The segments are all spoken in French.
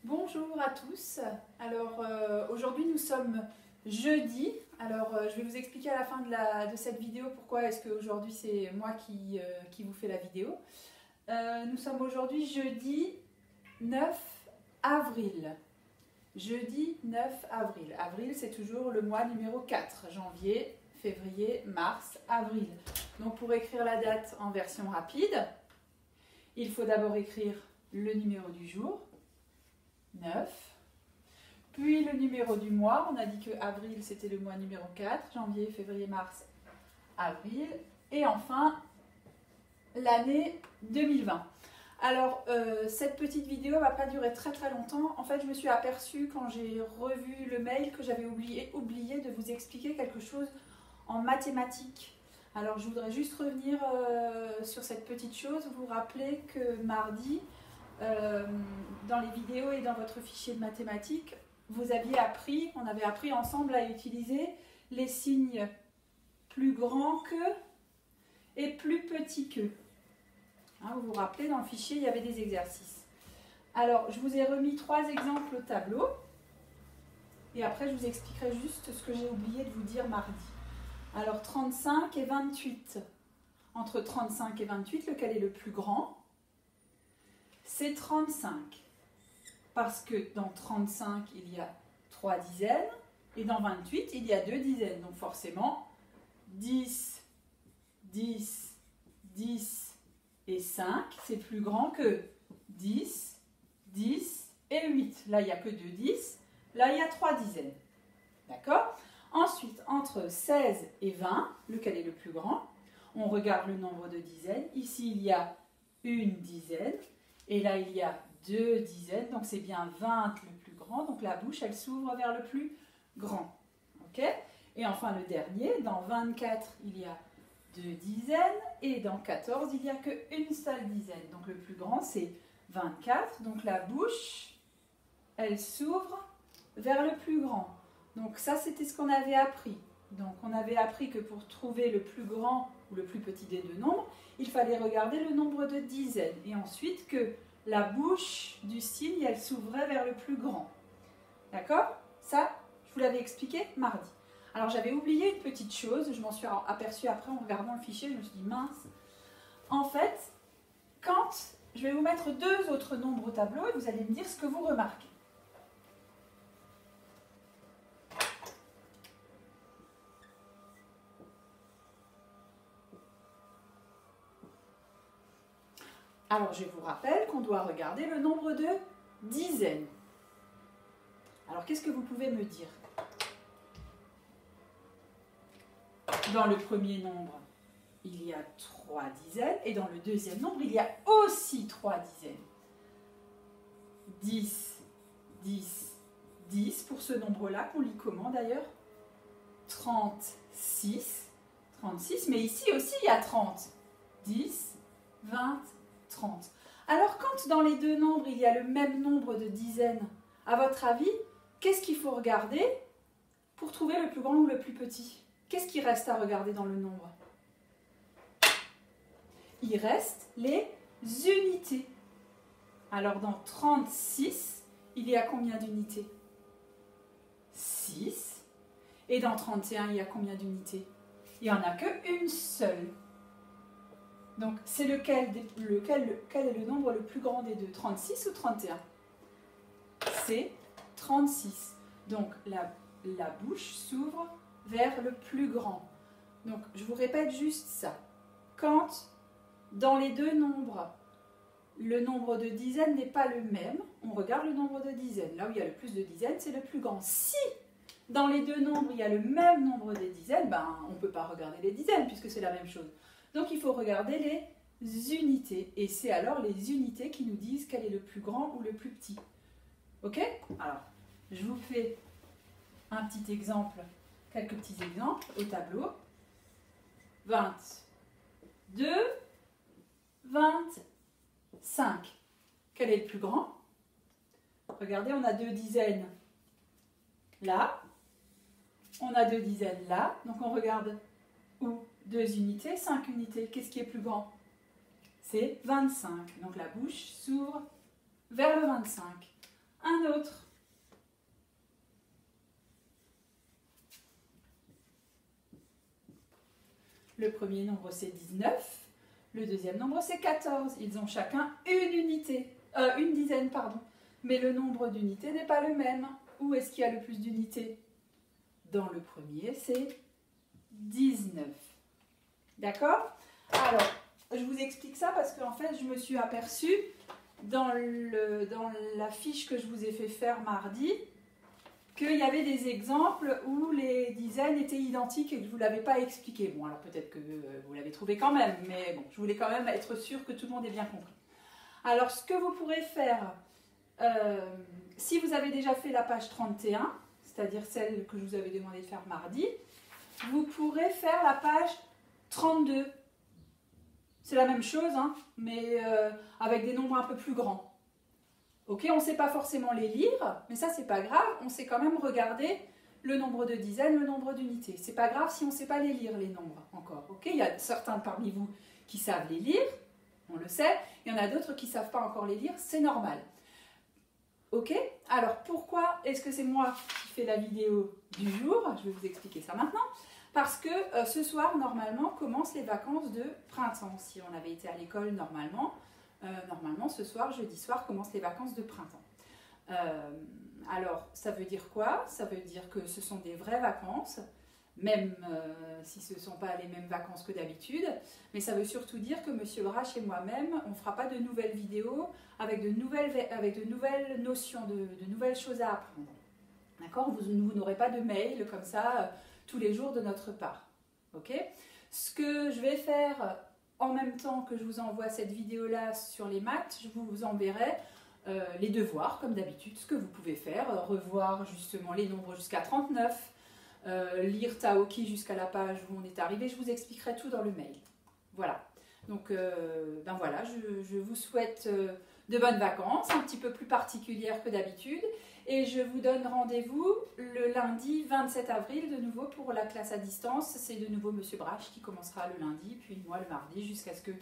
Bonjour à tous. Alors aujourd'hui nous sommes jeudi. Alors je vais vous expliquer à la fin de cette vidéo pourquoi est-ce qu'aujourd'hui c'est moi qui vous fais la vidéo. Nous sommes aujourd'hui jeudi 9 avril. Jeudi 9 avril. Avril c'est toujours le mois numéro 4. Janvier, février, mars, avril. Donc pour écrire la date en version rapide, il faut d'abord écrire le numéro du jour. 9, puis le numéro du mois, on a dit que avril c'était le mois numéro 4, janvier, février, mars, avril, et enfin l'année 2020. Alors cette petite vidéo ne va pas durer très longtemps, en fait je me suis aperçue quand j'ai revu le mail que j'avais oublié de vous expliquer quelque chose en mathématiques. Alors je voudrais juste revenir sur cette petite chose, vous rappeler que mardi, dans les vidéos et dans votre fichier de mathématiques, on avait appris ensemble à utiliser les signes plus grands que et plus petits que. Hein, vous vous rappelez, dans le fichier, il y avait des exercices. Alors, je vous ai remis 3 exemples au tableau. Et après, je vous expliquerai juste ce que j'ai oublié de vous dire mardi. Alors, 35 et 28. Entre 35 et 28, lequel est le plus grand ? C'est 35, parce que dans 35, il y a 3 dizaines, et dans 28, il y a 2 dizaines. Donc forcément, 10, 10, 10 et 5, c'est plus grand que 10, 10 et 8. Là, il n'y a que 2 10, là, il y a 3 dizaines. D'accord ? Ensuite, entre 16 et 20, lequel est le plus grand ? On regarde le nombre de dizaines. Ici, il y a une dizaine. Et là, il y a 2 dizaines, donc c'est bien 20 le plus grand. Donc la bouche, elle s'ouvre vers le plus grand. Ok ? Et enfin, le dernier, dans 24, il y a 2 dizaines. Et dans 14, il n'y a qu'une seule dizaine. Donc le plus grand, c'est 24. Donc la bouche, elle s'ouvre vers le plus grand. Donc ça, c'était ce qu'on avait appris. Donc on avait appris que pour trouver le plus grand ou le plus petit des deux nombres, il fallait regarder le nombre de dizaines. Et ensuite que la bouche du signe, elle s'ouvrait vers le plus grand. D'accord ? Ça, je vous l'avais expliqué mardi. Alors j'avais oublié une petite chose, je m'en suis aperçue après en regardant le fichier, je me suis dit mince. En fait, quand je vais vous mettre 2 autres nombres au tableau et vous allez me dire ce que vous remarquez. Alors, je vous rappelle qu'on doit regarder le nombre de dizaines. Alors, qu'est-ce que vous pouvez me dire? Dans le premier nombre, il y a 3 dizaines. Et dans le deuxième nombre, il y a aussi 3 dizaines. 10, 10, 10. Pour ce nombre-là, qu'on lit comment d'ailleurs? 36. 36. Mais ici aussi, il y a 30. 10, 20, 30. Alors quand dans les deux nombres il y a le même nombre de dizaines, à votre avis, qu'est-ce qu'il faut regarder pour trouver le plus grand ou le plus petit? Qu'est-ce qui reste à regarder dans le nombre? Il reste les unités. Alors dans 36, il y a combien d'unités? 6. Et dans 31, il y a combien d'unités? Il n'y en a qu'une seule. Donc, c'est quel est le nombre le plus grand des deux? 36 ou 31? C'est 36. Donc, la bouche s'ouvre vers le plus grand. Donc, je vous répète juste ça. Quand, dans les deux nombres, le nombre de dizaines n'est pas le même, on regarde le nombre de dizaines. Là où il y a le plus de dizaines, c'est le plus grand. Si, dans les deux nombres, il y a le même nombre de dizaines, ben, on ne peut pas regarder les dizaines puisque c'est la même chose. Donc, il faut regarder les unités. Et c'est alors les unités qui nous disent quel est le plus grand ou le plus petit. Ok? Alors, je vous fais un petit exemple, quelques petits exemples au tableau. 22, 25. Quel est le plus grand? Regardez, on a 2 dizaines là. On a 2 dizaines là. Donc, on regarde où? 2 unités, 5 unités. Qu'est-ce qui est plus grand? C'est 25. Donc la bouche s'ouvre vers le 25. Un autre. Le premier nombre, c'est 19. Le deuxième nombre, c'est 14. Ils ont chacun une dizaine, pardon. Mais le nombre d'unités n'est pas le même. Où est-ce qu'il y a le plus d'unités? Dans le premier, c'est 19. D'accord? Alors, je vous explique ça parce qu'en fait, je me suis aperçue dans la fiche que je vous ai fait faire mardi qu'il y avait des exemples où les dizaines étaient identiques et que je ne vous l'avais pas expliqué. Bon, alors peut-être que vous l'avez trouvé quand même, mais bon, je voulais quand même être sûre que tout le monde ait bien compris. Alors, ce que vous pourrez faire, si vous avez déjà fait la page 31, c'est-à-dire celle que je vous avais demandé de faire mardi, vous pourrez faire la page 32. C'est la même chose, hein, mais avec des nombres un peu plus grands. Ok, on ne sait pas forcément les lire, mais ça, c'est pas grave. On sait quand même regarder le nombre de dizaines, le nombre d'unités. C'est pas grave si on ne sait pas les lire, les nombres, encore. Ok, il y a certains parmi vous qui savent les lire, on le sait. Il y en a d'autres qui ne savent pas encore les lire, c'est normal. Ok, alors pourquoi est-ce que c'est moi qui fais la vidéo du jour? Je vais vous expliquer ça maintenant. Parce que ce soir, normalement, commencent les vacances de printemps. Si on avait été à l'école normalement, ce soir, jeudi soir, commencent les vacances de printemps. Alors, ça veut dire quoi? Ça veut dire que ce sont des vraies vacances, même si ce ne sont pas les mêmes vacances que d'habitude. Mais ça veut surtout dire que Monsieur Brache et moi-même, on ne fera pas de nouvelles vidéos avec de nouvelles notions, de nouvelles choses à apprendre. D'accord? Vous n'aurez pas de mail comme ça tous les jours de notre part. Ok? Ce que je vais faire en même temps que je vous envoie cette vidéo-là sur les maths, je vous enverrai les devoirs, comme d'habitude, ce que vous pouvez faire, revoir justement les nombres jusqu'à 39, lire Taoki jusqu'à la page où on est arrivé, je vous expliquerai tout dans le mail. Voilà. Donc, ben voilà, je vous souhaite de bonnes vacances, un petit peu plus particulières que d'habitude. Et je vous donne rendez-vous le lundi 27 avril de nouveau pour la classe à distance. C'est de nouveau Monsieur Brache qui commencera le lundi, puis moi le mardi, jusqu'à ce que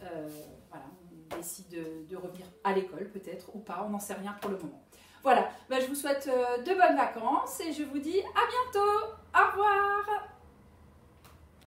voilà, on décide de revenir à l'école peut-être ou pas, on n'en sait rien pour le moment. Voilà, ben, je vous souhaite de bonnes vacances et je vous dis à bientôt. Au revoir.